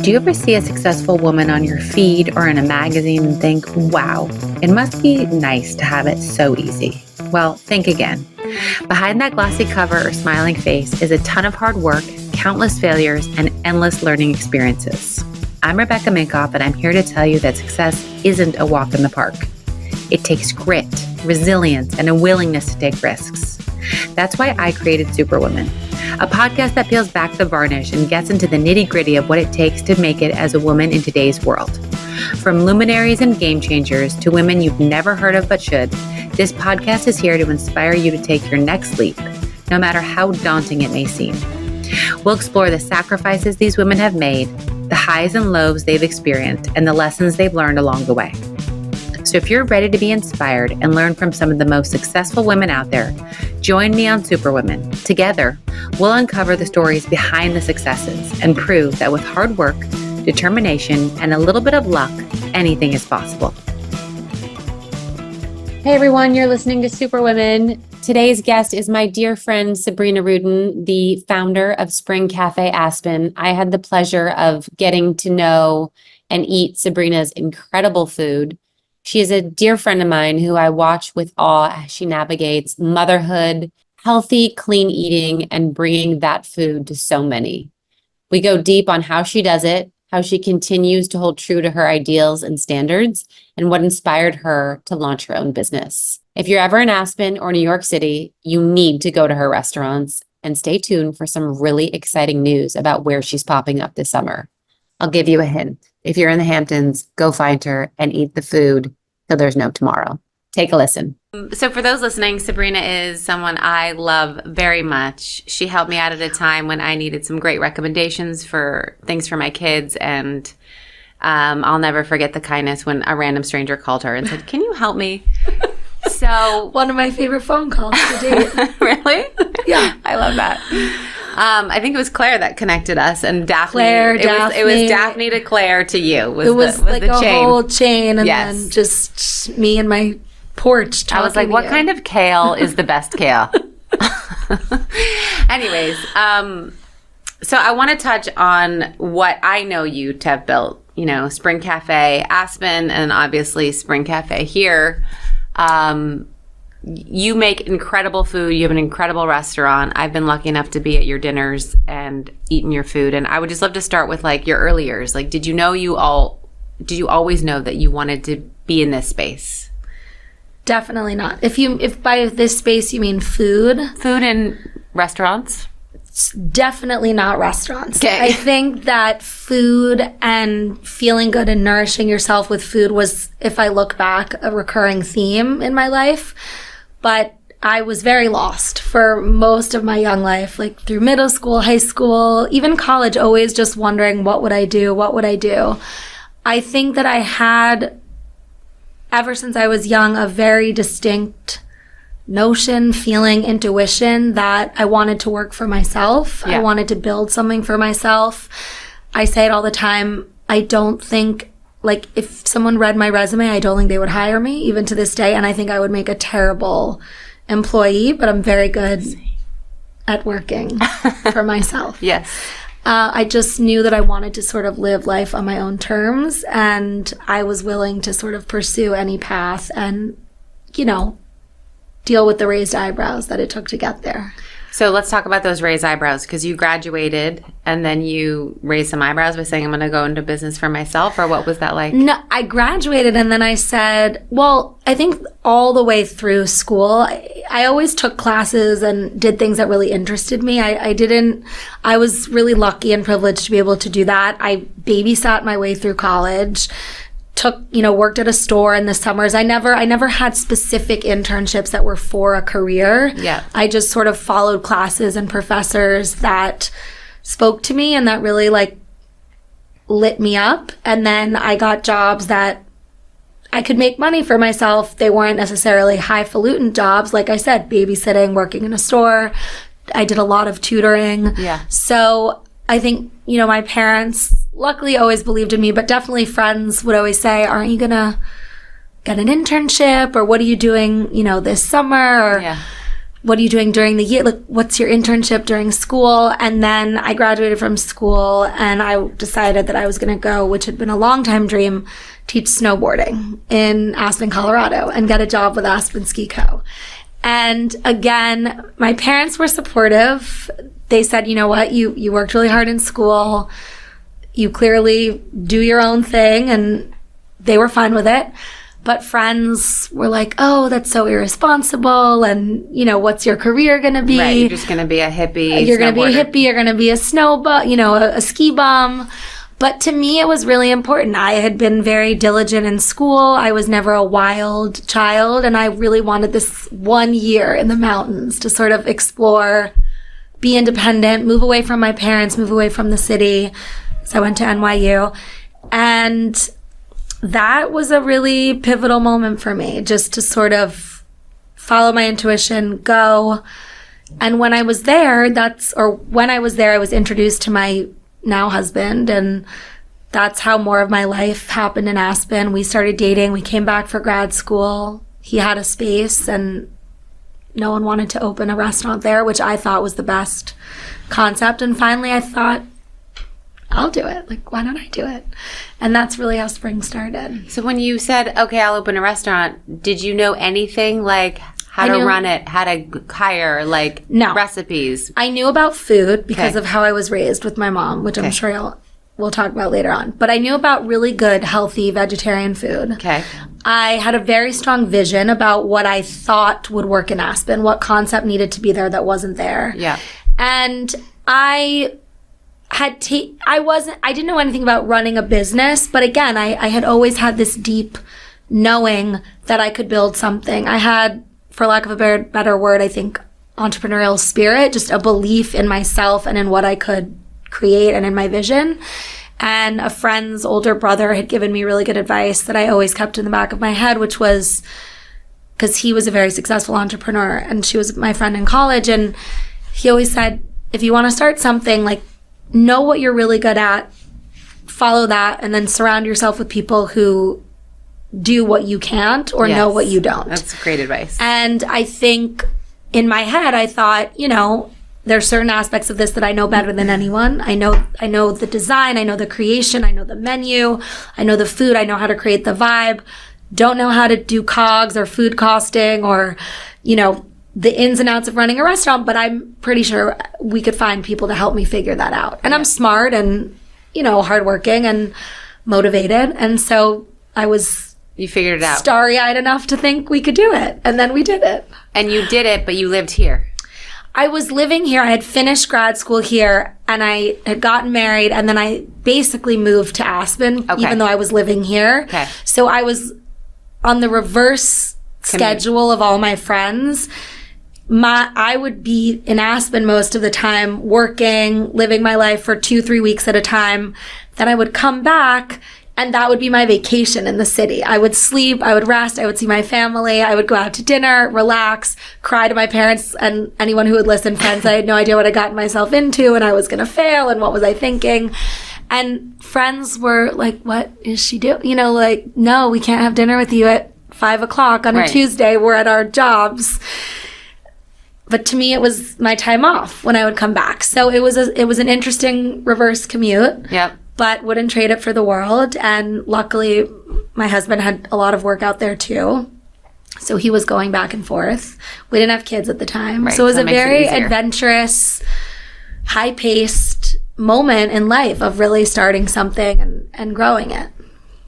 Do you ever see a successful woman on your feed or in a magazine and think, wow, it must be nice to have it so easy? Well, think again. Behind that glossy cover or smiling face is a ton of hard work, countless failures, and endless learning experiences. I'm Rebecca Minkoff, and I'm here to tell you that success isn't a walk in the park. It takes grit, resilience, and a willingness to take risks. That's why I created Superwoman, a podcast that peels back the varnish and gets into the nitty-gritty of what it takes to make it as a woman in today's world. From luminaries and game changers to women you've never heard of but should, this podcast is here to inspire you to take your next leap, no matter how daunting it may seem. We'll explore the sacrifices these women have made, the highs and lows they've experienced, and the lessons they've learned along the way. So if you're ready to be inspired and learn from some of the most successful women out there, join me on Superwomen. Together, we'll uncover the stories behind the successes and prove that with hard work, determination, and a little bit of luck, anything is possible. Hey everyone, you're listening to Superwomen. Today's guest is my dear friend, Sabrina Rudin, the founder of Spring Cafe Aspen. I had the pleasure of getting to know and eat Sabrina's incredible food. She is a dear friend of mine who I watch with awe as she navigates motherhood, healthy, clean eating, and bringing that food to so many. We go deep on how she does it, how she continues to hold true to her ideals and standards, and what inspired her to launch her own business. If you're ever in Aspen or New York City, you need to go to her restaurants and stay tuned for some really exciting news about where she's popping up this summer. I'll give you a hint. If you're in the Hamptons, go find her and eat the food till there's no tomorrow. Take a listen. So for those listening, Sabrina is someone I love very much. She helped me out at a time when I needed some great recommendations for things for my kids. And I'll never forget the kindness when a random stranger called her and said, "Can you help me?" So one of my favorite phone calls to date. Really? Yeah. I love that. I think it was Claire that connected us, and Daphne. Claire, it was Daphne to Claire to you. It was like the a chain. whole chain, and Yes. then just me and my porch talking. I was like, what kind of kale is the best kale? Anyways, so I want to touch on what I know you to have built. You know, Spring Cafe Aspen, and obviously Spring Cafe here. You make incredible food. You have an incredible restaurant. I've been lucky enough to be at your dinners and eaten your food. And I would just love to start with like your early years. Like, did you always know that you wanted to be in this space? Definitely not. If by this space you mean food in restaurants? It's definitely not restaurants. Okay. I think that food and feeling good and nourishing yourself with food was, if I look back, a recurring theme in my life. But I was very lost for most of my young life, like through middle school, high school, even college, always just wondering, what would I do? What would I do? I think that I had, ever since I was young, a very distinct notion, feeling, intuition that I wanted to work for myself. Yeah. I wanted to build something for myself. I say it all the time. I don't think, like, if someone read my resume, I don't think they would hire me, even to this day. And I think I would make a terrible employee, but I'm very good at working for myself. Yes. I just knew that I wanted to sort of live life on my own terms, and I was willing to sort of pursue any path and, you know, deal with the raised eyebrows that it took to get there. So let's talk about those raised eyebrows, because you graduated and then you raised some eyebrows by saying, I'm going to go into business for myself, or what was that like? No, I graduated and then I said, well, I think all the way through school, I always took classes and did things that really interested me. I was really lucky and privileged to be able to do that. I babysat my way through college. Worked at a store in the summers. I never had specific internships that were for a career. Yeah. I just sort of followed classes and professors that spoke to me and that really like lit me up. And then I got jobs that I could make money for myself. They weren't necessarily highfalutin jobs. Like I said, babysitting, working in a store. I did a lot of tutoring. Yeah. So I think, my parents luckily always believed in me, but definitely friends would always say, aren't you gonna get an internship, or what are you doing, this summer? Or yeah. what are you doing during the year? Like, what's your internship during school? And then I graduated from school and I decided that I was going to go, which had been a long time dream, teach snowboarding in Aspen, Colorado, and get a job with Aspen Ski Co. And again, my parents were supportive. They said, you know what, you worked really hard in school. You clearly do your own thing, and they were fine with it. But friends were like, oh, that's so irresponsible. And, you know, what's your career going to be? Right, you're just going to be a hippie. You're going to be a hippie. You're going to be a snow bum, you know, a ski bum. But to me, it was really important. I had been very diligent in school. I was never a wild child. And I really wanted this 1 year in the mountains to sort of explore, be independent, move away from my parents, move away from the city. So I went to NYU. And that was a really pivotal moment for me, just to sort of follow my intuition, go. And when I was there, I was introduced to my now husband, and that's how more of my life happened in Aspen. We started dating. We came back for grad school. He had a space, and no one wanted to open a restaurant there, which I thought was the best concept. And finally, I thought, I'll do it. Like, why don't I do it? And that's really how Spring started. So when you said, okay, I'll open a restaurant, did you know anything like how to run it, how to hire, like recipes? I knew about food because of how I was raised with my mom, which I'm sure we'll talk about later on. But I knew about really good, healthy vegetarian food. Okay. I had a very strong vision about what I thought would work in Aspen, what concept needed to be there that wasn't there. Yeah. And I didn't know anything about running a business, but again, I had always had this deep knowing that I could build something. I had, for lack of a better word, I think, entrepreneurial spirit, just a belief in myself and in what I could create and in my vision. And a friend's older brother had given me really good advice that I always kept in the back of my head, which was, because he was a very successful entrepreneur and she was my friend in college, and he always said, if you want to start something, like, know what you're really good at, follow that, and then surround yourself with people who do what you can't or know what you don't. That's great advice. And I think in my head, I thought, you know, there's certain aspects of this that I know better than anyone. I know the design, I know the creation, I know the menu, I know the food, I know how to create the vibe. Don't know how to do COGS or food costing or, you know, the ins and outs of running a restaurant, but I'm pretty sure we could find people to help me figure that out. And I'm smart and, you know, hardworking and motivated. And so you figured it out. Starry-eyed enough to think we could do it. And then we did it. And you did it, but you lived here. I was living here. I had finished grad school here and I had gotten married, and then I basically moved to Aspen, even though I was living here. Okay. So I was on the reverse schedule of all my friends. I would be in Aspen most of the time, working, living my life for 2-3 weeks at a time. Then I would come back, and that would be my vacation in the city. I would sleep, I would rest, I would see my family, I would go out to dinner, relax, cry to my parents and anyone who would listen, friends. I had no idea what I got myself into, and I was going to fail, and what was I thinking? And friends were like, what is she doing? You know, like, no, we can't have dinner with you at 5 o'clock on a Tuesday. We're at our jobs. But to me, it was my time off when I would come back. So it was an interesting reverse commute. Yep. But wouldn't trade it for the world. And luckily, my husband had a lot of work out there too. So he was going back and forth. We didn't have kids at the time. So it was a very adventurous, high-paced moment in life of really starting something and growing it.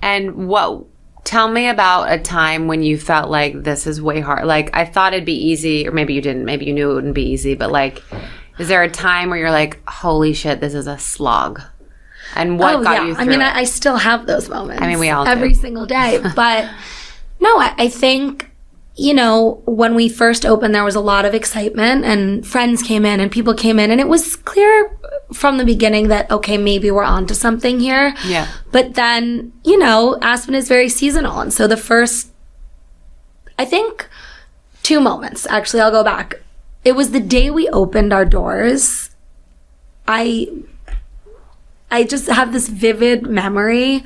And tell me about a time when you felt like this is way hard. Like, I thought it'd be easy, or maybe you didn't. Maybe you knew it wouldn't be easy. But, like, is there a time where you're like, holy shit, this is a slog? And what got you through it? I still have those moments. I mean, we all do. Every single day. But, no, I think, you know, when we first opened, there was a lot of excitement. And friends came in and people came in. And it was clear from the beginning that, okay, maybe we're onto something here. Yeah. But then, you know, Aspen is very seasonal. And so the first, I think, 2 moments, actually, I'll go back. It was the day we opened our doors. I just have this vivid memory.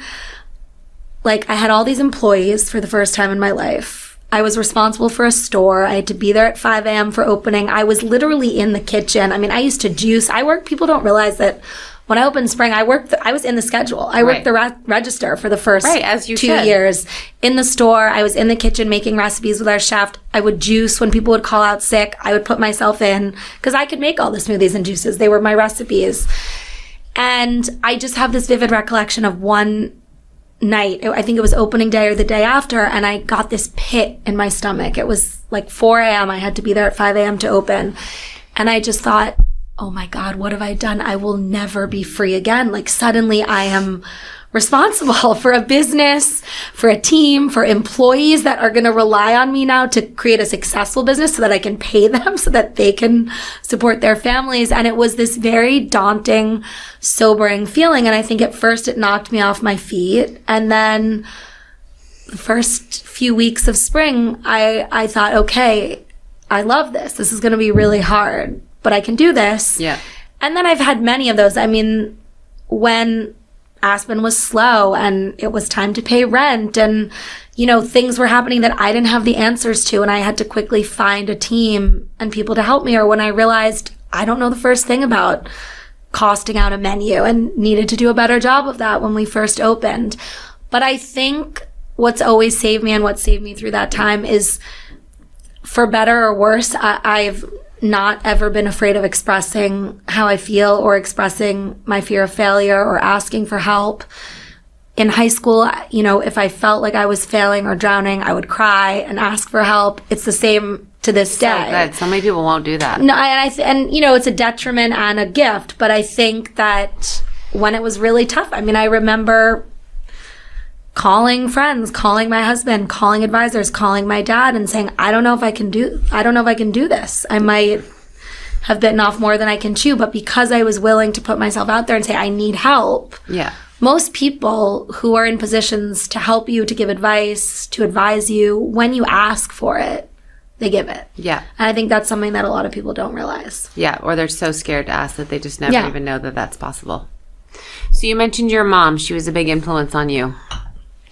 Like, I had all these employees for the first time in my life. I was responsible for a store. I had to be there at 5 a.m. for opening. I was literally in the kitchen. I mean, I used to juice. People don't realize that when I opened Spring, I was in the schedule. I worked the register for the first as you 2 should. years. In the store, I was in the kitchen making recipes with our chef. I would juice when people would call out sick. I would put myself in because I could make all the smoothies and juices. They were my recipes. And I just have this vivid recollection of one night. I think it was opening day or the day after, and I got this pit in my stomach. It was like 4 a.m. I had to be there at 5 a.m. to open. And I just thought, oh my God, what have I done? I will never be free again. Like suddenly I am responsible for a business, for a team, for employees that are going to rely on me now to create a successful business so that I can pay them so that they can support their families. And it was this very daunting, sobering feeling. And I think at first it knocked me off my feet. And then the first few weeks of Spring, I thought, okay, I love this. This is going to be really hard, but I can do this. Yeah. And then I've had many of those. I mean, when Aspen was slow and it was time to pay rent and, things were happening that I didn't have the answers to, and I had to quickly find a team and people to help me, or when I realized I don't know the first thing about costing out a menu and needed to do a better job of that when we first opened. But I think what's always saved me and what saved me through that time is, for better or worse, I've not ever been afraid of expressing how I feel or expressing my fear of failure or asking for help. In high school, if I felt like I was failing or drowning, I would cry and ask for help. It's the same to this day. So good. So many people won't do that. No, it's a detriment and a gift, but I think that when it was really tough, I remember calling friends, calling my husband, calling advisors, calling my dad and saying, I don't know if I can do this. I might have bitten off more than I can chew, but because I was willing to put myself out there and say, I need help. Yeah. Most people who are in positions to help you, to give advice, to advise you, when you ask for it, they give it. Yeah. And I think that's something that a lot of people don't realize. Yeah. Or they're so scared to ask that they just never even know that that's possible. So you mentioned your mom. She was a big influence on you.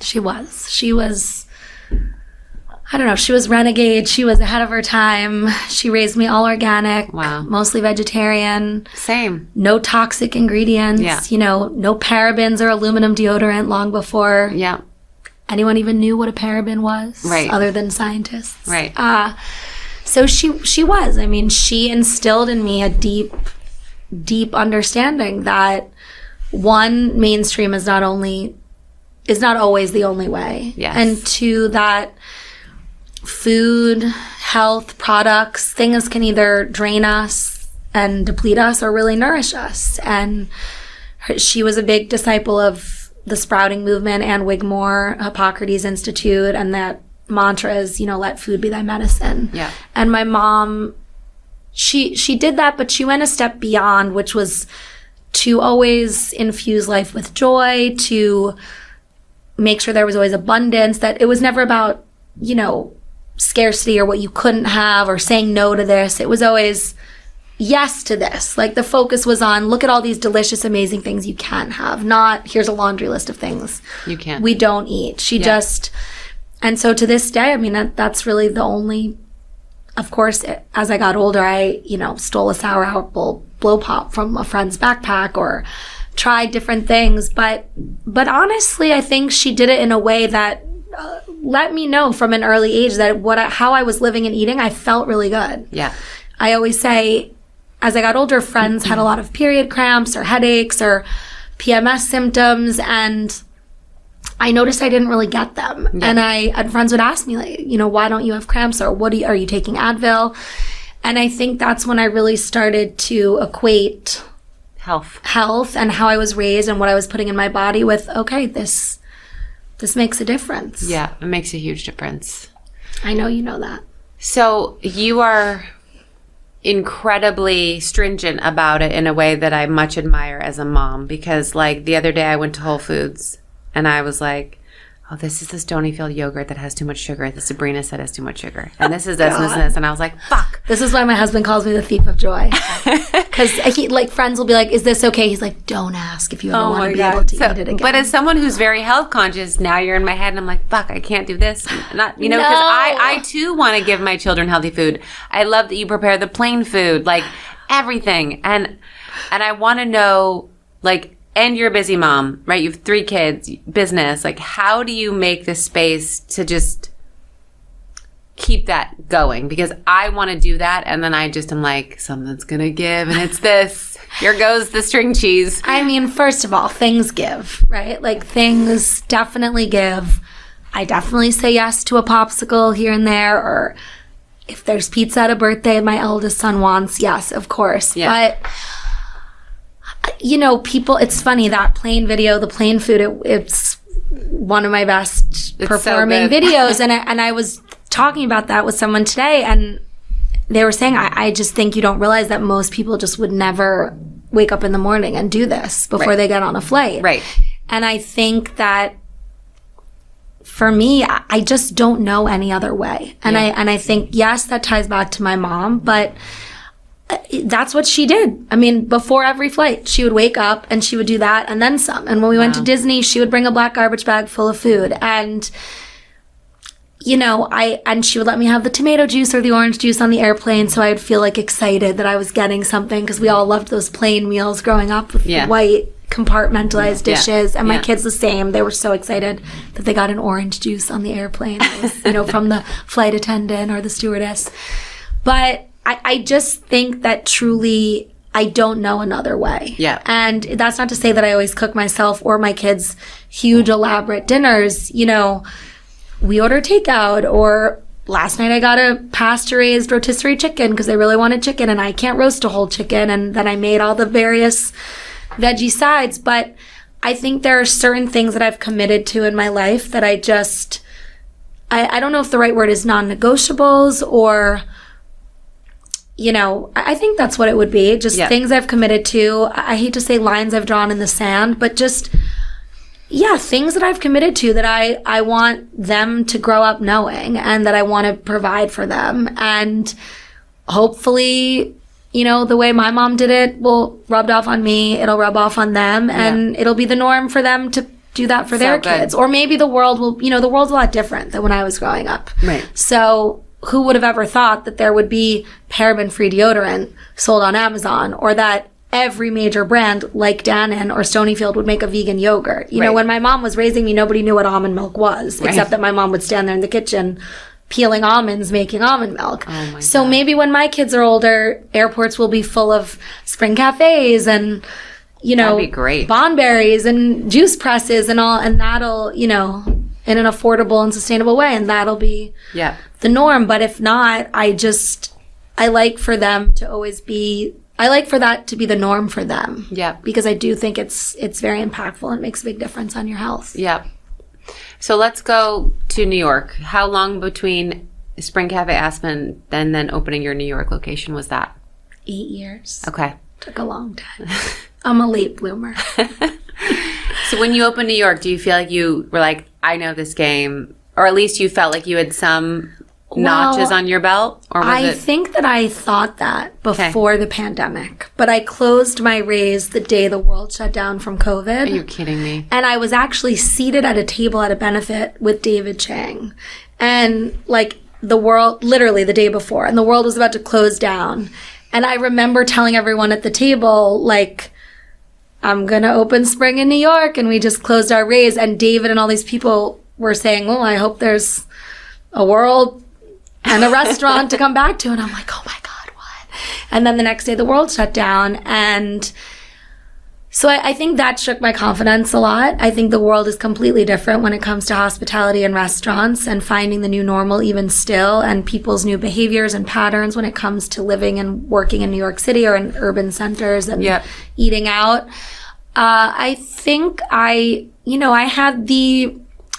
She was, I don't know, she was renegade. She was ahead of her time. She raised me all organic. Wow. Mostly vegetarian. Same. No toxic ingredients. Yeah. No parabens or aluminum deodorant long before anyone even knew what a paraben was. Right. Other than scientists. Right. So she was. She instilled in me a deep, deep understanding that one, mainstream is not always the only way. Yes. And two, that food, health, products, things can either drain us and deplete us or really nourish us. And she was a big disciple of the sprouting movement and Wigmore, Hippocrates Institute, and that mantra is, let food be thy medicine. Yeah. And my mom, she did that, but she went a step beyond, which was to always infuse life with joy, to make sure there was always abundance, that it was never about, scarcity or what you couldn't have or saying no to this. It was always yes to this. Like the focus was on, look at all these delicious, amazing things you can have, not here's a laundry list of things you can't. We don't eat. And so to this day, that's really the only, of course, as I got older, I, stole a sour apple blow pop from a friend's backpack or tried different things, but honestly, I think she did it in a way that let me know from an early age that how I was living and eating, I felt really good. Yeah. I always say, as I got older, friends had a lot of period cramps or headaches or PMS symptoms, and I noticed I didn't really get them. Yeah. And friends would ask me, like, why don't you have cramps, or are you taking Advil? And I think that's when I really started to equate health and how I was raised and what I was putting in my body with, okay, this makes a difference. Yeah, it makes a huge difference. I know you know that. So you are incredibly stringent about it in a way that I much admire as a mom, because like the other day I went to Whole Foods and I was like, oh, this is the Stonyfield yogurt that has too much sugar. The Sabrina said has too much sugar. And this is this and this and this. And I was like, fuck. This is why my husband calls me the thief of joy. Because friends will be like, is this okay? He's like, don't ask if you ever want to be able to eat it again. But as someone who's very health conscious, now you're in my head and I'm like, fuck, I can't do this. Not, because I too want to give my children healthy food. I love that you prepare the plain food, like everything. And I want to know, like, and you're a busy mom, right? You have 3 kids, business. Like, how do you make the space to just keep that going? Because I want to do that, and then I just am like, something's going to give, and it's this. Here goes the string cheese. I mean, first of all, things give, right? Like, things definitely give. I definitely say yes to a popsicle here and there, or if there's pizza at a birthday my eldest son wants, yes, of course. Yeah. But people, it's funny, that plain video, the plain food, it's one of my best performing videos. And I was talking about that with someone today, and they were saying, I just think you don't realize that most people just would never wake up in the morning and do this before they get on a flight. Right. And I think that for me, I just don't know any other way. And I think, yes, that ties back to my mom, but that's what she did. I mean, before every flight, she would wake up and she would do that and then some. And when we went to Disney, she would bring a black garbage bag full of food. And, and she would let me have the tomato juice or the orange juice on the airplane, so I would feel like excited that I was getting something, because we all loved those plain meals growing up with white compartmentalized dishes. And my kids the same. They were so excited that they got an orange juice on the airplane. It was, from the flight attendant or the stewardess. But I just think that truly I don't know another way. Yeah. And that's not to say that I always cook myself or my kids huge elaborate dinners. We order takeout, or last night I got a pasture-raised rotisserie chicken because they really wanted chicken, and I can't roast a whole chicken, and then I made all the various veggie sides. But I think there are certain things that I've committed to in my life that I don't know if the right word is non-negotiables, or I think that's what it would be. Just things I've committed to. I hate to say lines I've drawn in the sand, but just, things that I've committed to that I want them to grow up knowing, and that I want to provide for them. And hopefully, the way my mom did it will rub off on me. It'll rub off on them, and it'll be the norm for them to do that for their kids. Or maybe the world will, the world's a lot different than when I was growing up. Right. So who would have ever thought that there would be paraben-free deodorant sold on Amazon, or that every major brand like Dannon or Stonyfield would make a vegan yogurt? When my mom was raising me, nobody knew what almond milk was, except that my mom would stand there in the kitchen peeling almonds, making almond milk. Oh my God. Maybe when my kids are older, airports will be full of Spring Cafes and, that'd be great. Bonberries and juice presses and all, and that'll, in an affordable and sustainable way, and that'll be the norm. But if not, I like for them to always be, I like for that to be the norm for them. Yeah. Because I do think it's very impactful and makes a big difference on your health. Yeah. So let's go to New York. How long between Spring Cafe Aspen and then opening your New York location was that? 8 years. Okay. Took a long time. I'm a late bloomer. So when you opened New York, do you feel like you were like, I know this game, or at least you felt like you had some notches on your belt? Or I think that I thought that before the pandemic, but I closed my Raise the day the world shut down from COVID. Are you kidding me? And I was actually seated at a table at a benefit with David Chang, and the world, literally the day before, and the world was about to close down. And I remember telling everyone at the table, I'm going to open Spring in New York, and we just closed our Raise. And David and all these people were saying, well, I hope there's a world and a restaurant to come back to. And I'm like, oh my God, what? And then the next day the world shut down. And so I think that shook my confidence a lot. I think the world is completely different when it comes to hospitality and restaurants, and finding the new normal even still, and people's new behaviors and patterns when it comes to living and working in New York City or in urban centers and eating out. I think I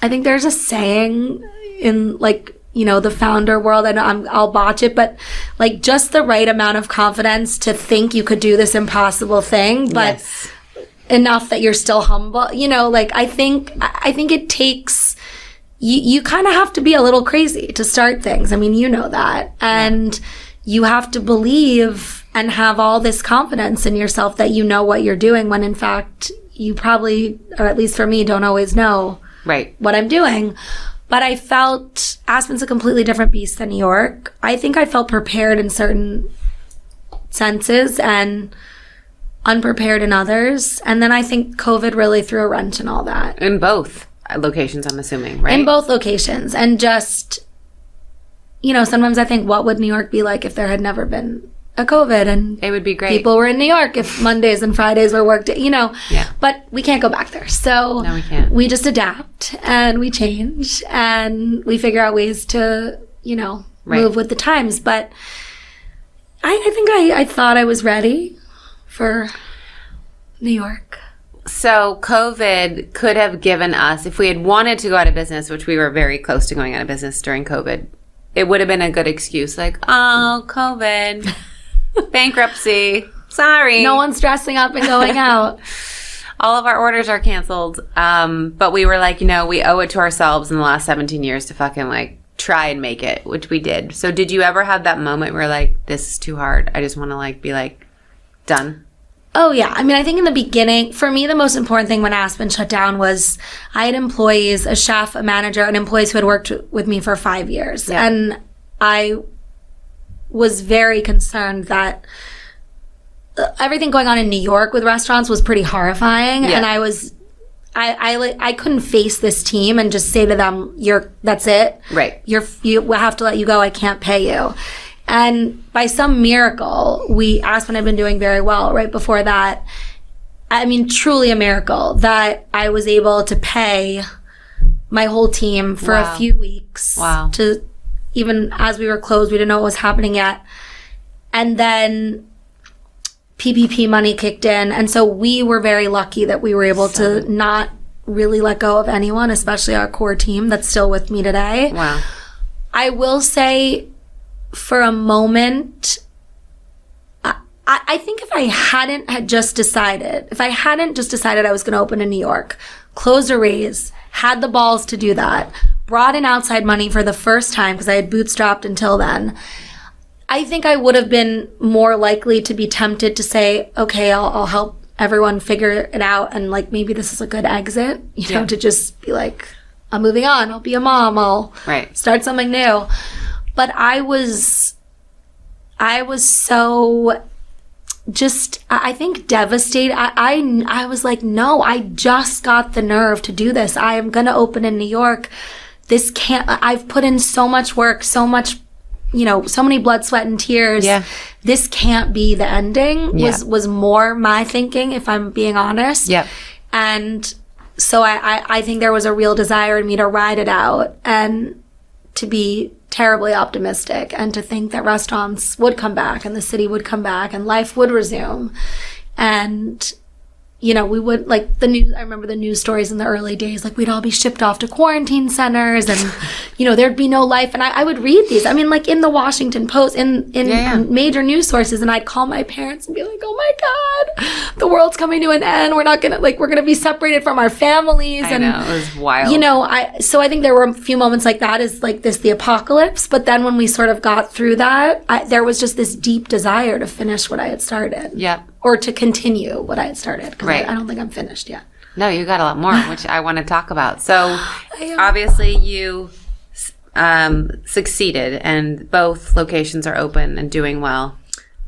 think there's a saying in the founder world, and I'll botch it, but just the right amount of confidence to think you could do this impossible thing, but enough that you're still humble. I think it takes you kind of have to be a little crazy to start things. I mean, you know that. And you have to believe and have all this confidence in yourself that you know what you're doing, when in fact you probably, or at least for me, don't always know what I'm doing. But I felt Aspen's a completely different beast than New York. I think I felt prepared in certain senses and unprepared in others. And then I think COVID really threw a wrench in all that. In both locations, I'm assuming, right? In both locations. And just, you know, sometimes I think, what would New York be like if there had never been a COVID? And it would be great. People were in New York if Mondays and Fridays were work day, you know. Yeah. But we can't go back there. So no, we can't. We just adapt and we change and we figure out ways to, you know, move with the times. But I think I thought I was ready for New York. So COVID could have given us, if we had wanted to go out of business, which we were very close to going out of business during COVID, it would have been a good excuse. Like, oh, COVID, bankruptcy, sorry. No one's dressing up and going out. All of our orders are canceled. But we were like, you know, we owe it to ourselves in the last 17 years to fucking like try and make it, which we did. So did you ever have that moment where like, this is too hard, I just want to like be like done? Oh, yeah. I mean, I think in the beginning, for me, the most important thing when Aspen shut down was I had employees, a chef, a manager, and employees who had worked with me for 5 years. Yeah. And I was very concerned that everything going on in New York with restaurants was pretty horrifying. Yeah. And I couldn't face this team and just say to them, that's it. Right. You have to let you go. I can't pay you. And by some miracle, Aspen had been doing very well right before that. I mean, truly a miracle that I was able to pay my whole team for a few weeks. Wow. To, even as we were closed, we didn't know what was happening yet. And then PPP money kicked in. And so we were very lucky that we were able to not really let go of anyone, especially our core team that's still with me today. Wow. I will say, for a moment, I think if I hadn't just decided I was going to open in New York, close a raise, had the balls to do that, brought in outside money for the first time because I had bootstrapped until then, I think I would have been more likely to be tempted to say, okay, I'll help everyone figure it out, and like maybe this is a good exit, you know, to just be like, I'm moving on, I'll be a mom, I'll start something new. But I was so just, I think, devastated. I was like, no, I just got the nerve to do this. I am going to open in New York. This can't, I've put in so much work, so much, you know, so many blood, sweat, and tears. Yeah. This can't be the ending, was more my thinking, if I'm being honest. Yeah. And so I think there was a real desire in me to ride it out and to be terribly optimistic and to think that restaurants would come back and the city would come back and life would resume. And, you know, we would, like, I remember the news stories in the early days, like, we'd all be shipped off to quarantine centers and, you know, there'd be no life. And I would read these, I mean, like, in the Washington Post, in major news sources, and I'd call my parents and be like, oh my God, the world's coming to an end. We're not gonna, like, we're gonna be separated from our families. I know, it was wild. You know, so I think there were a few moments like that, is like the apocalypse. But then when we sort of got through that, there was just this deep desire to finish what I had started. Yeah. Or to continue what I had started. Because I don't think I'm finished yet. No, you got a lot more, which I want to talk about. So obviously you succeeded, and both locations are open and doing well.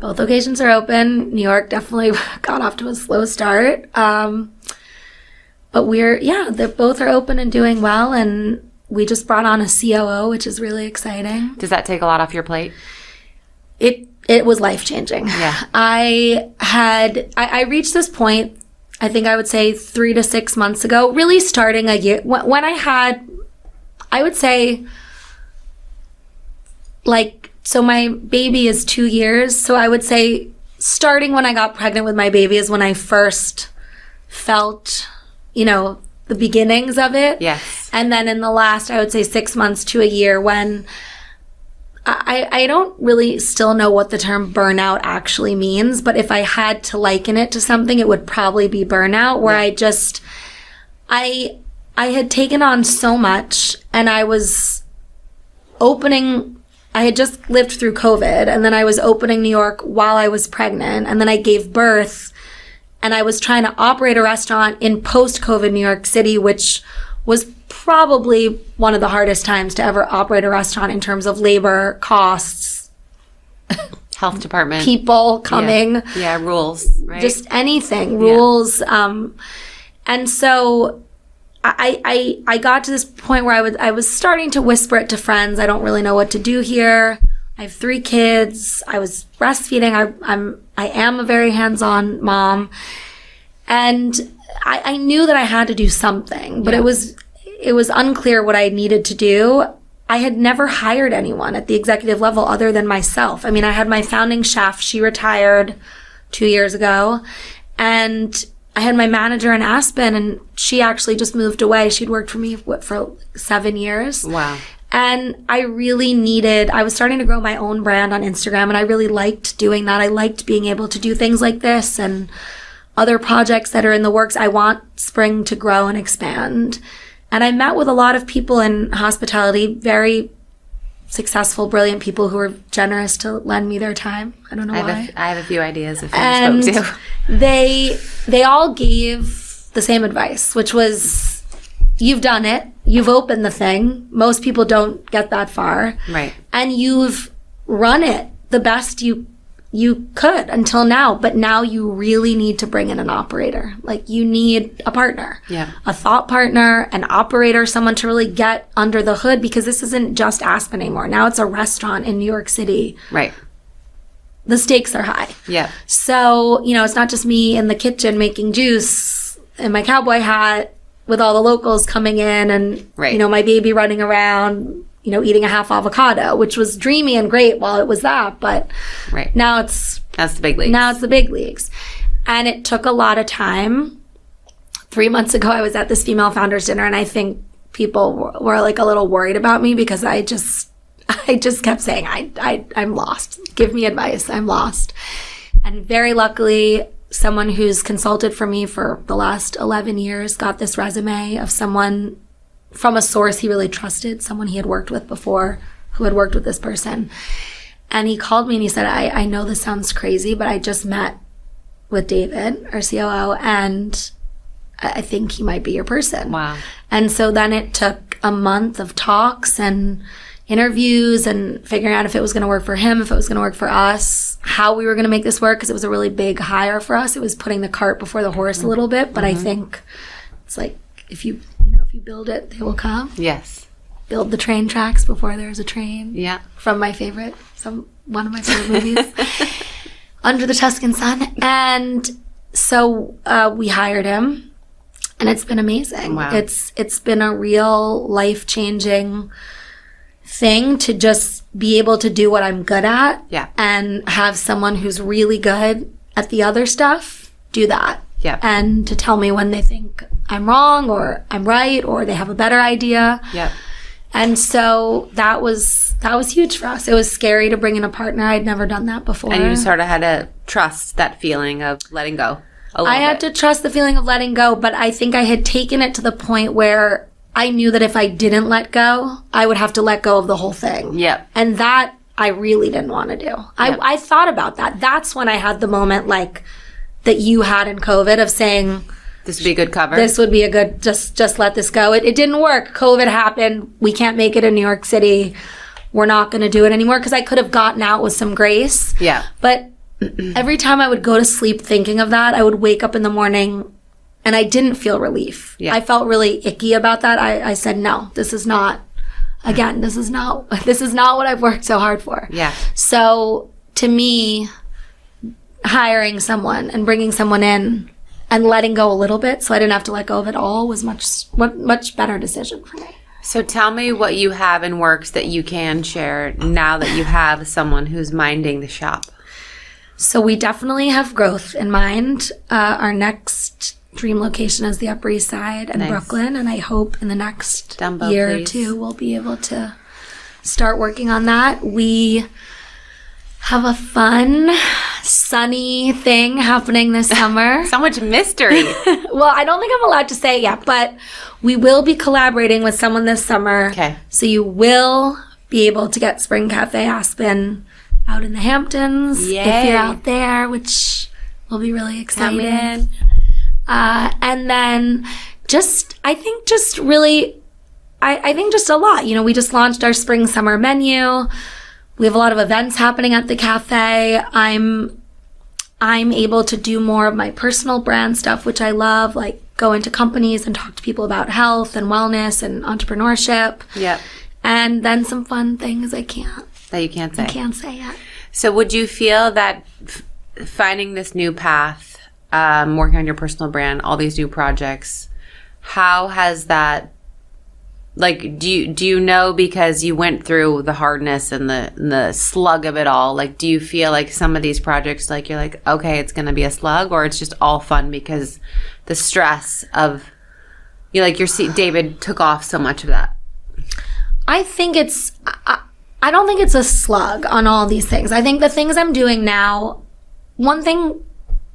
Both locations are open. New York definitely got off to a slow start. But they both are open and doing well. And we just brought on a COO, which is really exciting. Does that take a lot off your plate? It was life-changing. Yeah. I reached this point, I think I would say 3 to 6 months ago, really starting a year, when I would say, like, so my baby is 2 years, so I would say starting when I got pregnant with my baby is when I first felt, you know, the beginnings of it. Yes. And then in the last, I would say 6 months to a year, when I don't really still know what the term burnout actually means, but if I had to liken it to something, it would probably be burnout, where I I had taken on so much, and I had just lived through COVID, and then I was opening New York while I was pregnant, and then I gave birth, and I was trying to operate a restaurant in post-COVID New York City, which was probably one of the hardest times to ever operate a restaurant in terms of labor, costs, health department, people coming. Yeah, rules, right? Just anything, rules. And so I got to this point where I was starting to whisper it to friends. I don't really know what to do here. I have 3 kids. I was breastfeeding. I am a very hands-on mom. And I knew that I had to do something, but it was unclear what I needed to do. I had never hired anyone at the executive level other than myself. I mean, I had my founding chef. She retired 2 years ago. And I had my manager in Aspen, and she actually just moved away. She'd worked for me for 7 years. Wow. And I was starting to grow my own brand on Instagram, and I really liked doing that. I liked being able to do things like this and other projects that are in the works. I want Spring to grow and expand. And I met with a lot of people in hospitality, very successful, brilliant people who were generous to lend me their time. I don't know why. I have a few ideas of who you spoke to. They all gave the same advice, which was, you've done it. You've opened the thing. Most people don't get that far. Right. And you've run it the best you could until now, but now you really need to bring in an operator. Like, you need a partner, a thought partner, an operator, someone to really get under the hood, because this isn't just Aspen anymore. Now it's a restaurant in New York City. Right. The stakes are high. Yeah. So, it's not just me in the kitchen making juice in my cowboy hat with all the locals coming in and, my baby running around, eating a half avocado, which was dreamy and great while it was that. But now that's the big leagues. Now it's the big leagues. And it took a lot of time. 3 months ago, I was at this female founders dinner, and I think people were like a little worried about me because I just kept saying, I'm lost. Give me advice. I'm lost. And very luckily, someone who's consulted for me for the last 11 years got this resume of someone from a source he really trusted, someone he had worked with before who had worked with this person. And he called me and he said, I know this sounds crazy, but I just met with David, our COO, and I think he might be your person. Wow. And so then it took a month of talks and interviews and figuring out if it was going to work for him, if it was going to work for us, how we were going to make this work, because it was a really big hire for us. It was putting the cart before the horse a little bit, but I think it's like, if you build it, they will come. Yes. Build the train tracks before there's a train. Yeah. From one of my favorite movies, Under the Tuscan Sun. And so we hired him, and it's been amazing. Wow. It's been a real life-changing thing to just be able to do what I'm good at. Yeah. And have someone who's really good at the other stuff do that. Yeah. And to tell me when they think I'm wrong or I'm right or they have a better idea. Yeah. And so that was huge for us. It was scary to bring in a partner. I'd never done that before. And you sort of had to trust that feeling of letting go I had to trust the feeling of letting go, but I think I had taken it to the point where I knew that if I didn't let go, I would have to let go of the whole thing. Yep. And that I really didn't want to do. Yep. I thought about that. That's when I had the moment like that you had in COVID of saying, this would be a good cover. This would be a good, just let this go. It didn't work. COVID happened. We can't make it in New York City. We're not going to do it anymore, because I could have gotten out with some grace. Yeah. But every time I would go to sleep thinking of that, I would wake up in the morning and I didn't feel relief. Yeah. I felt really icky about that. I said, no, this is not what I've worked so hard for. Yeah. So to me, hiring someone and bringing someone in and letting go a little bit so I didn't have to let go of it all was much better decision for me. So tell me what you have in works that you can share now that you have someone who's minding the shop. So we definitely have growth in mind. Our next dream location is the Upper East Side and Brooklyn, and I hope in the next year or two we'll be able to start working on that. We have a fun sunny thing happening this summer. So much mystery. Well, I don't think I'm allowed to say it yet, but we will be collaborating with someone this summer. Okay. So you will be able to get Spring Cafe Aspen out in the Hamptons. Yay. If you're out there, which will be really exciting. Come in. And then I think just a lot. We just launched our spring summer menu. We have a lot of events happening at the cafe. I'm able to do more of my personal brand stuff, which I love, like go into companies and talk to people about health and wellness and entrepreneurship. Yep. And then some fun things that you can't say. I can't say yet. So would you feel that finding this new path, working on your personal brand, all these new projects, how has that, like, do you know, because you went through the hardness and the slug of it all, like, do you feel like some of these projects, like, you're like, okay, it's going to be a slug, or it's just all fun because the stress of, David took off so much of that? I think I don't think it's a slug on all these things. I think the things I'm doing now, one thing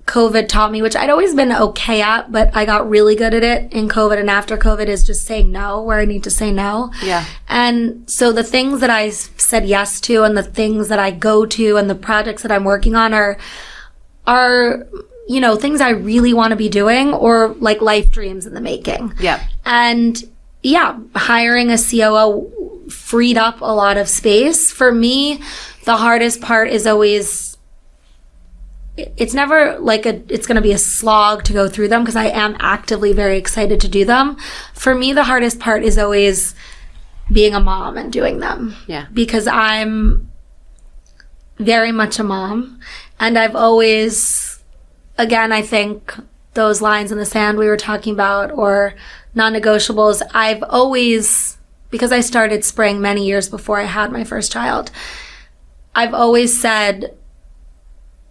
COVID taught me, which I'd always been okay at, but I got really good at it in COVID and after COVID, is just saying no where I need to say no. Yeah. And so the things that I said yes to and the things that I go to and the projects that I'm working on are things I really want to be doing, or like life dreams in the making. Yeah. And yeah, hiring a COO freed up a lot of space. For me, the hardest part is always, it's never like it's going to be a slog to go through them, because I am actively very excited to do them. For me, the hardest part is always being a mom and doing them. Yeah. Because I'm very much a mom, and I've always, again, I think those lines in the sand we were talking about, or non-negotiables, I've always, because I started Spring many years before I had my first child, I've always said,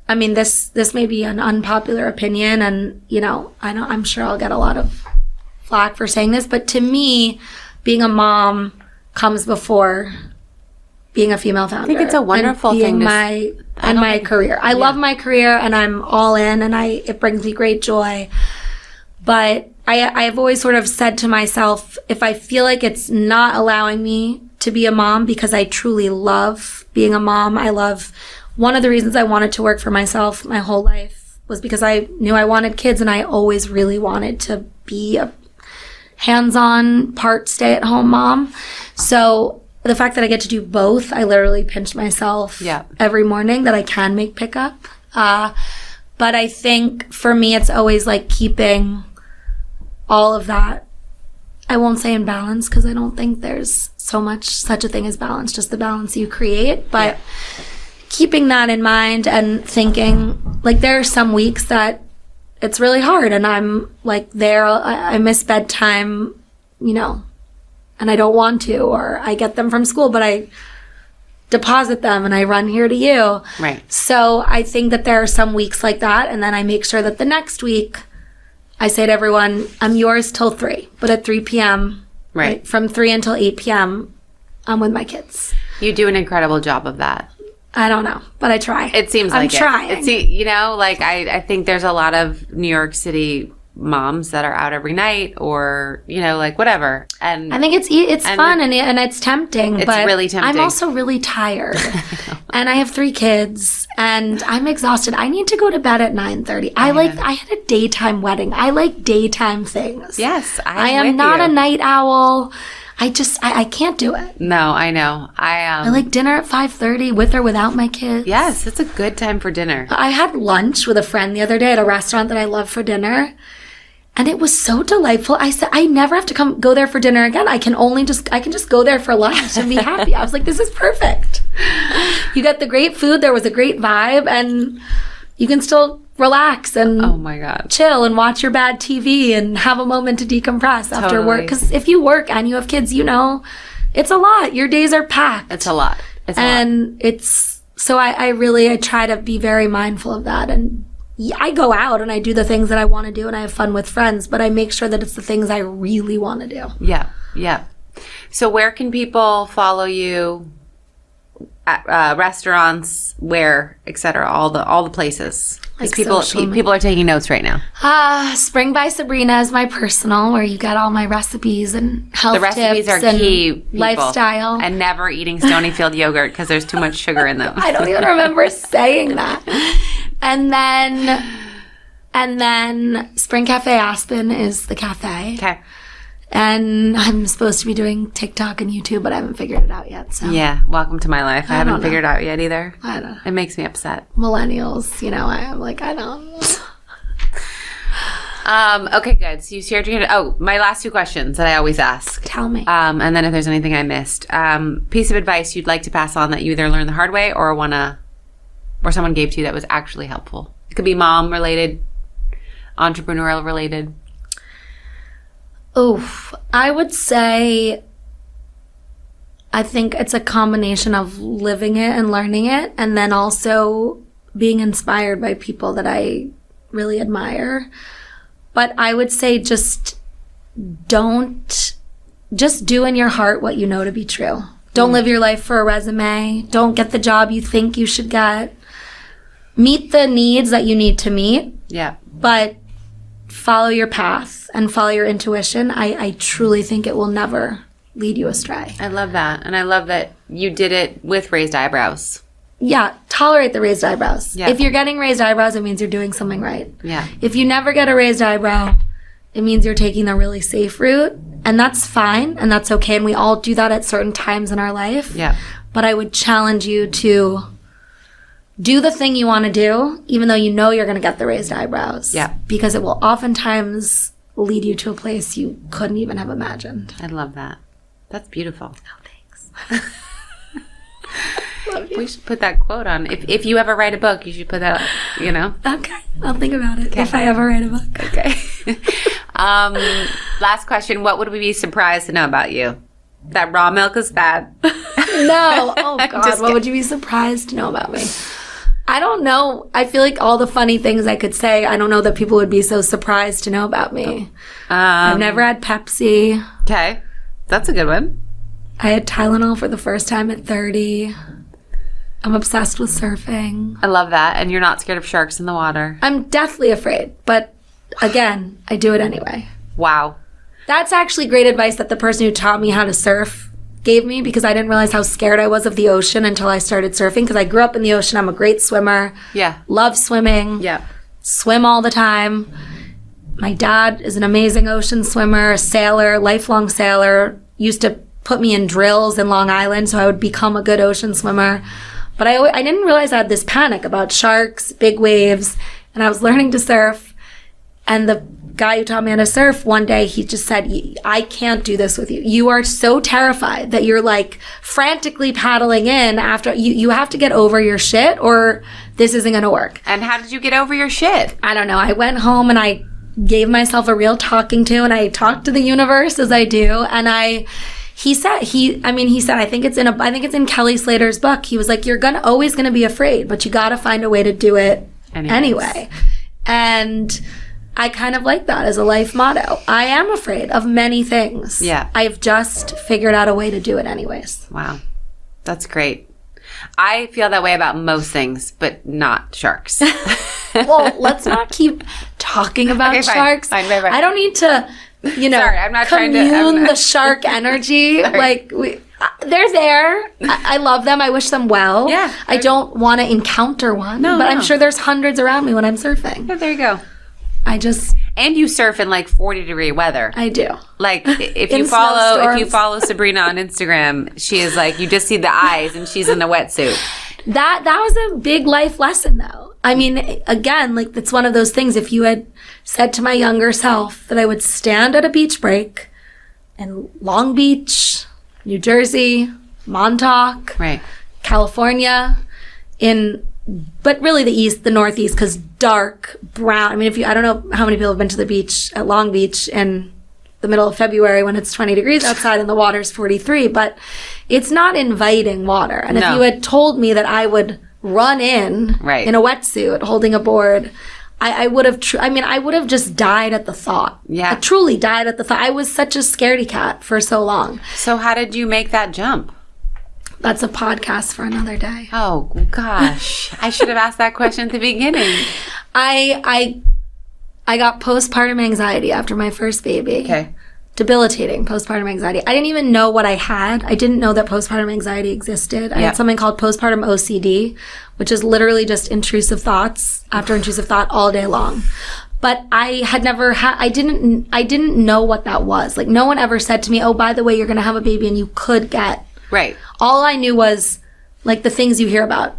I mean, this may be an unpopular opinion, and, I'm sure I'll get a lot of flack for saying this, but to me, being a mom comes before being a female founder. I think it's a wonderful thing. My career. I love my career, and I'm all in, and it brings me great joy. But I've always sort of said to myself, if I feel like it's not allowing me to be a mom, because I truly love being a mom, one of the reasons I wanted to work for myself my whole life was because I knew I wanted kids, and I always really wanted to be a hands-on, part stay-at-home mom. So the fact that I get to do both, I literally pinch myself every morning that I can make pickup. But I think for me, it's always like keeping all of that, I won't say in balance, because I don't think there's such a thing as balance, just the balance you create. But keeping that in mind and thinking, like, there are some weeks that it's really hard, and I'm like I miss bedtime, and I don't want to, or I get them from school, but I deposit them and I run here to you. Right. So I think that there are some weeks like that, and then I make sure that the next week I say to everyone, I'm yours till 3, but at 3 p.m., right, from 3 until 8 p.m., I'm with my kids. You do an incredible job of that. I don't know, but I try. It seems like I'm trying. I think there's a lot of New York City moms that are out every night, or whatever, and I think it's fun and it's tempting. It's really tempting. I'm also really tired, and I have 3 kids, and I'm exhausted. I need to go to bed at 9:30. I had a daytime wedding. I like daytime things. Yes, I am not a night owl. I can't do it. No, I know. I like dinner at 5:30 with or without my kids. Yes, it's a good time for dinner. I had lunch with a friend the other day at a restaurant that I love for dinner, and it was so delightful. I said, I never have to go there for dinner again. I can just go there for lunch and be happy. I was like, this is perfect. You got the great food. There was a great vibe, and you can still relax and chill and watch your bad TV and have a moment to decompress after work. Because if you work and you have kids, it's a lot. Your days are packed. It's a lot. So I try to be very mindful of that. And I go out and I do the things that I want to do, and I have fun with friends, but I make sure that it's the things I really want to do. Yeah. Yeah. So where can people follow you? restaurants, where, etc. All the places. Like People are taking notes right now. Spring by Sabrina is my personal, where you get all my recipes and health The recipes tips are and key, people. lifestyle. And never eating Stonyfield yogurt because there's too much sugar in them. I don't even remember saying that. And then Spring Cafe Aspen is the cafe. Okay. And I'm supposed to be doing TikTok and YouTube, but I haven't figured it out yet. So Yeah, welcome to my life. I haven't figured it out yet either. I don't know. It makes me upset. Millennials, I'm like, I don't know. Okay, good. So you shared your... Oh, my last 2 questions that I always ask. Tell me. And then if there's anything I missed. Piece of advice you'd like to pass on that you either learned the hard way or someone gave to you that was actually helpful. It could be mom-related, entrepreneurial-related. Oof. I would say I think it's a combination of living it and learning it, and then also being inspired by people that I really admire. But I would say just do in your heart what you know to be true. Don't live your life for a resume. Don't get the job you think you should get. Meet the needs that you need to meet. Yeah. But follow your path and follow your intuition. I truly think it will never lead you astray. I love that. And I love that you did it with raised eyebrows. Yeah, tolerate the raised eyebrows. Yeah. If you're getting raised eyebrows, it means you're doing something right. Yeah. If you never get a raised eyebrow, it means you're taking the really safe route. And that's fine and that's okay. And we all do that at certain times in our life. Yeah. But I would challenge you to do the thing you want to do, even though you know you're going to get the raised eyebrows. Yeah. Because it will oftentimes lead you to a place you couldn't even have imagined. I love that. That's beautiful. Oh, thanks. Love you. We should put that quote on. If you ever write a book, you should put that, Okay. I'll think about it Okay. if I ever write a book. Okay. Last question. What would we be surprised to know about you? That raw milk is bad. No. Oh, God. What would you be surprised to know about me? I don't know. I feel like all the funny things I could say, I don't know that people would be so surprised to know about me. I've never had Pepsi. Okay. That's a good one. I had Tylenol for the first time at 30. I'm obsessed with surfing. I love that. And you're not scared of sharks in the water. I'm deathly afraid, but again, I do it anyway. Wow. That's actually great advice that the person who taught me how to surf gave me, because I didn't realize how scared I was of the ocean until I started surfing, because I grew up in the ocean. I'm a great swimmer. Yeah. Love swimming. Yeah. Swim all the time. My dad is an amazing ocean swimmer, a sailor, lifelong sailor. Used to put me in drills in Long Island so I would become a good ocean swimmer. But I didn't realize I had this panic about sharks, big waves, and I was learning to surf. And the guy who taught me how to surf, one day he just said, I can't do this with you. You are so terrified that you're like frantically paddling in after you have to get over your shit or this isn't going to work. And how did you get over your shit? I don't know. I went home and I gave myself a real talking to, and I talked to the universe as I do. And he said, I think it's in Kelly Slater's book. He was like, you're always going to be afraid, but you got to find a way to do it anyway. And I kind of like that as a life motto. I am afraid of many things. Yeah. I've just figured out a way to do it anyways. Wow. That's great. I feel that way about most things, but not sharks. Well, let's not keep talking about sharks. Fine. I don't need to, Sorry, I'm not commune the shark energy. Like, they're there. I love them. I wish them well. Yeah. I don't want to encounter one. No, I'm sure there's hundreds around me when I'm surfing. Yeah, there you go. And you surf in like 40-degree weather. I do. Like if In you snowstorms. follow Sabrina on Instagram, she is like, you just see the eyes and she's in a wetsuit. That was a big life lesson though. I mean, again, like it's one of those things, if you had said to my younger self that I would stand at a beach break in Long Beach, New Jersey, Montauk, Right. California, but really the Northeast, because dark brown. I mean, I don't know how many people have been to the beach at Long Beach in the middle of February when it's 20 degrees outside and the water's 43, but it's not inviting water. And if you had told me that I would run in a wetsuit holding a board, I would have, I would have just died at the thought. Yeah. I truly died at the thought. I was such a scaredy cat for so long. So how did you make that jump? That's a podcast for another day. Oh, gosh. I should have asked that question at the beginning. I got postpartum anxiety after my first baby. Okay. Debilitating postpartum anxiety. I didn't even know what I had. I didn't know that postpartum anxiety existed. I had something called postpartum OCD, which is literally just intrusive thoughts after intrusive thought all day long. But I had never had, I didn't know what that was. Like, no one ever said to me, oh, by the way, you're going to have a baby and you could get. Right. All I knew was, like, the things you hear about,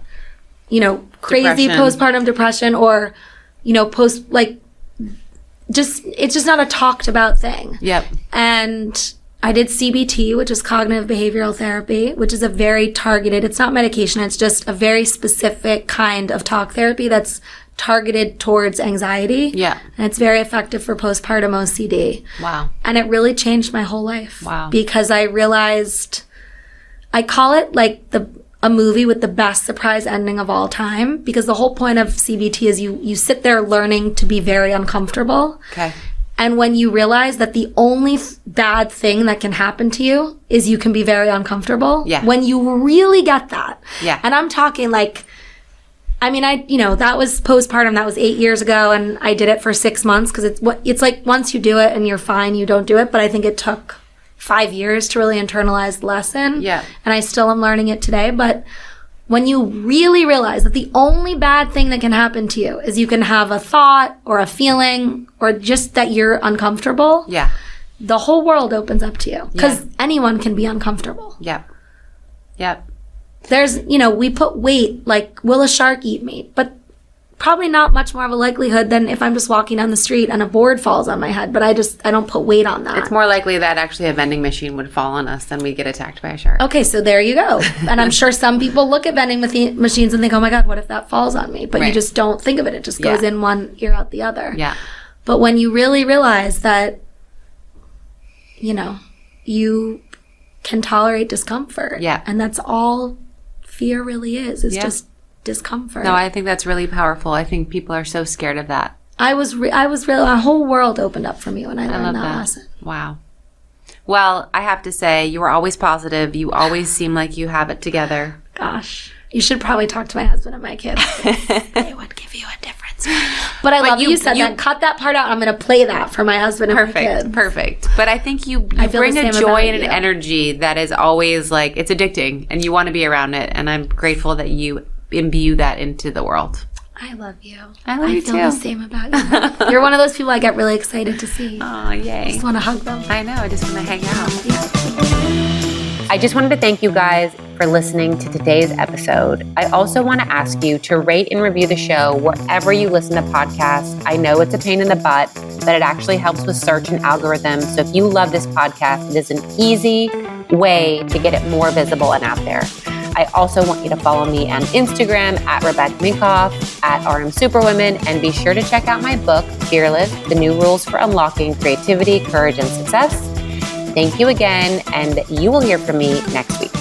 you know, crazy postpartum depression or, you know, it's just not a talked about thing. Yep. And I did CBT, which is cognitive behavioral therapy, which is a very targeted, it's not medication, it's just a very specific kind of talk therapy that's targeted towards anxiety. Yeah. And it's very effective for postpartum OCD. Wow. And it really changed my whole life. Wow. Because I realized, I call it like a movie with the best surprise ending of all time, because the whole point of CBT is you sit there learning to be very uncomfortable. Okay. And when you realize that the only bad thing that can happen to you is you can be very uncomfortable. Yeah. When you really get that. Yeah. And I'm talking like, I mean, that was postpartum. That was 8 years ago, and I did it for 6 months because it's like once you do it and you're fine, you don't do it. But I think it took 5 years to really internalize the lesson. Yeah. And I still am learning it today. But when you really realize that the only bad thing that can happen to you is you can have a thought or a feeling or just that you're uncomfortable. Yeah. The whole world opens up to you because anyone can be uncomfortable. Yep. Yep. There's, we put weight, like, will a shark eat me? But probably not much more of a likelihood than if I'm just walking down the street and a board falls on my head. But I don't put weight on that. It's more likely that actually a vending machine would fall on us than we get attacked by a shark. Okay, so there you go. And I'm sure some people look at vending machines and think, oh my God, what if that falls on me? But you just don't think of it. It just goes in one ear out the other. Yeah. But when you really realize that, you can tolerate discomfort. Yeah. And that's all fear really is just discomfort. No, I think that's really powerful. I think people are so scared of that. I was a whole world opened up for me when I learned that lesson. Wow. Well, I have to say, you are always positive. You always seem like you have it together. Gosh. You should probably talk to my husband and my kids. They would give you a difference. But I love you said that. Cut that part out. I'm going to play that for my husband and my kids. Perfect. But I think you bring a joy and an energy that is always like, it's addicting and you want to be around it. And I'm grateful that you imbue that into the world. I love you. I love you too. I feel the same about you. You're one of those people I get really excited to see. Oh, yay. I just want to hug them. I know. I just want to hang out. Yeah. I just wanted to thank you guys for listening to today's episode. I also want to ask you to rate and review the show wherever you listen to podcasts. I know it's a pain in the butt, but it actually helps with search and algorithms. So if you love this podcast, it is an easy way to get it more visible and out there. I also want you to follow me on Instagram at Rebecca Minkoff, at RM Superwomen, and be sure to check out my book, Fearless, The New Rules for Unlocking Creativity, Courage, and Success. Thank you again, and you will hear from me next week.